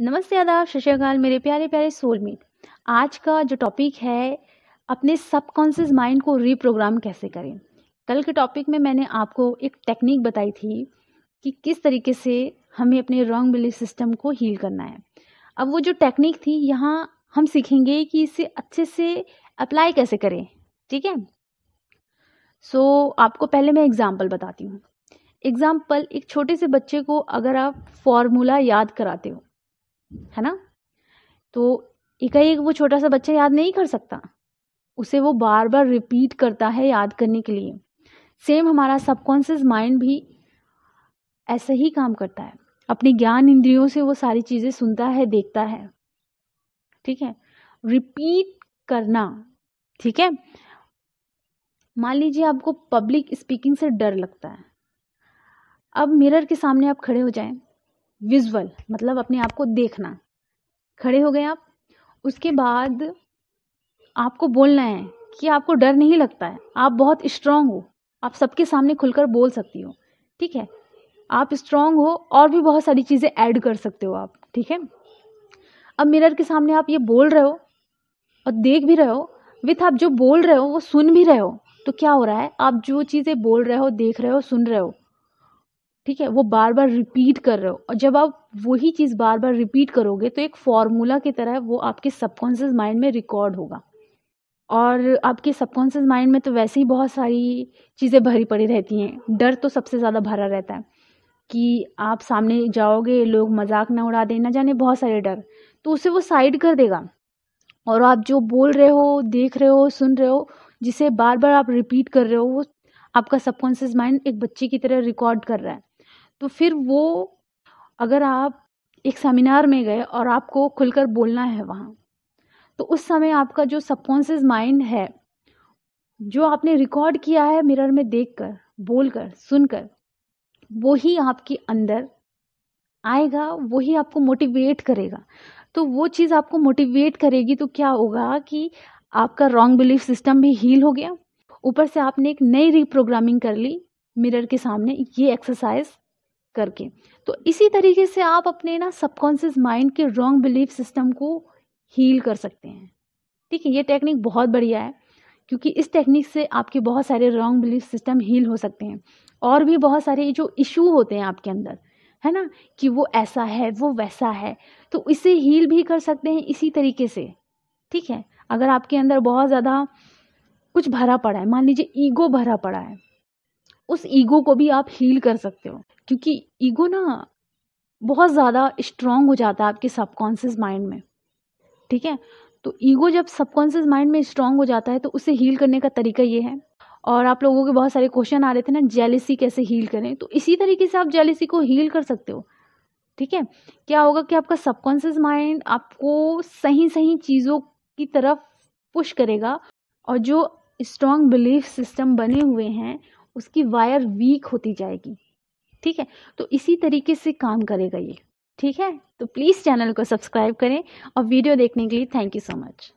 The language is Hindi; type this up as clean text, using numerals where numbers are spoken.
नमस्ते, आदाब, सत श्री अकाल मेरे प्यारे प्यारे सोलमेट। आज का जो टॉपिक है, अपने सबकॉन्शियस माइंड को रीप्रोग्राम कैसे करें। कल के टॉपिक में मैंने आपको एक टेक्निक बताई थी कि किस तरीके से हमें अपने रॉन्ग बिलीफ सिस्टम को हील करना है। अब वो जो टेक्निक थी, यहाँ हम सीखेंगे कि इसे अच्छे से अप्लाई कैसे करें। ठीक है, आपको पहले मैं एग्जाम्पल बताती हूँ। एग्जाम्पल, एक छोटे से बच्चे को अगर आप फॉर्मूला याद कराते हो, है ना, तो एकाएक वो छोटा सा बच्चा याद नहीं कर सकता, उसे वो बार बार रिपीट करता है याद करने के लिए। सेम हमारा सबकॉन्शियस माइंड भी ऐसे ही काम करता है, अपने ज्ञान इंद्रियों से वो सारी चीज़ें सुनता है, देखता है। ठीक है, रिपीट करना। ठीक है, मान लीजिए आपको पब्लिक स्पीकिंग से डर लगता है। अब मिरर के सामने आप खड़े हो जाएं, विजुअल मतलब अपने आप को देखना। खड़े हो गए आप, उसके बाद आपको बोलना है कि आपको डर नहीं लगता है, आप बहुत स्ट्रांग हो, आप सबके सामने खुलकर बोल सकती हो। ठीक है, आप स्ट्रांग हो, और भी बहुत सारी चीज़ें ऐड कर सकते हो आप। ठीक है, अब मिरर के सामने आप ये बोल रहे हो और देख भी रहे हो, विथ आप जो बोल रहे हो वो सुन भी रहे हो। तो क्या हो रहा है, आप जो चीज़ें बोल रहे हो, देख रहे हो, सुन रहे हो, ठीक है, वो बार बार रिपीट कर रहे हो। और जब आप वही चीज़ बार बार रिपीट करोगे तो एक फॉर्मूला की तरह वो आपके सबकॉन्शियस माइंड में रिकॉर्ड होगा। और आपके सबकॉन्शियस माइंड में तो वैसे ही बहुत सारी चीज़ें भरी पड़ी रहती हैं। डर तो सबसे ज़्यादा भरा रहता है कि आप सामने जाओगे, लोग मजाक ना उड़ा दें, ना जाने बहुत सारे डर, तो उसे वो साइड कर देगा। और आप जो बोल रहे हो, देख रहे हो, सुन रहे हो, जिसे बार बार आप रिपीट कर रहे हो, वो आपका सबकॉन्शियस माइंड एक बच्चे की तरह रिकॉर्ड कर रहा है। तो फिर वो, अगर आप एक सेमिनार में गए और आपको खुलकर बोलना है वहाँ, तो उस समय आपका जो सबकॉन्शियस माइंड है, जो आपने रिकॉर्ड किया है मिरर में देखकर, बोलकर, सुनकर, वही आपके अंदर आएगा, वही आपको मोटिवेट करेगा। तो वो चीज़ आपको मोटिवेट करेगी, तो क्या होगा कि आपका रॉन्ग बिलीफ सिस्टम भी हील हो गया, ऊपर से आपने एक नई रीप्रोग्रामिंग कर ली मिरर के सामने ये एक्सरसाइज करके। तो इसी तरीके से आप अपने ना सबकॉन्शियस माइंड के रॉन्ग बिलीफ सिस्टम को हील कर सकते हैं। ठीक है, ये टेक्निक बहुत बढ़िया है, क्योंकि इस टेक्निक से आपके बहुत सारे रॉन्ग बिलीफ सिस्टम हील हो सकते हैं। और भी बहुत सारे जो इशू होते हैं आपके अंदर, है ना, कि वो ऐसा है, वो वैसा है, तो इसे हील भी कर सकते हैं इसी तरीके से। ठीक है, अगर आपके अंदर बहुत ज़्यादा कुछ भरा पड़ा है, मान लीजिए ईगो भरा पड़ा है, उस ईगो को भी आप हील कर सकते हो, क्योंकि ईगो ना बहुत ज़्यादा स्ट्रांग हो जाता है आपके सबकॉन्शियस माइंड में। ठीक है, तो ईगो जब सबकॉन्शियस माइंड में स्ट्रांग हो जाता है, तो उसे हील करने का तरीका ये है। और आप लोगों के बहुत सारे क्वेश्चन आ रहे थे ना, जेलिसी कैसे हील करें, तो इसी तरीके से आप जेलिसी को हील कर सकते हो। ठीक है, क्या होगा कि आपका सबकॉन्शियस माइंड आपको सही सही चीज़ों की तरफ पुश करेगा, और जो स्ट्रांग बिलीफ सिस्टम बने हुए हैं उसकी वायर वीक होती जाएगी। ठीक है, तो इसी तरीके से काम करेगा ये। ठीक है, तो प्लीज़ चैनल को सब्सक्राइब करें, और वीडियो देखने के लिए थैंक यू सो मच।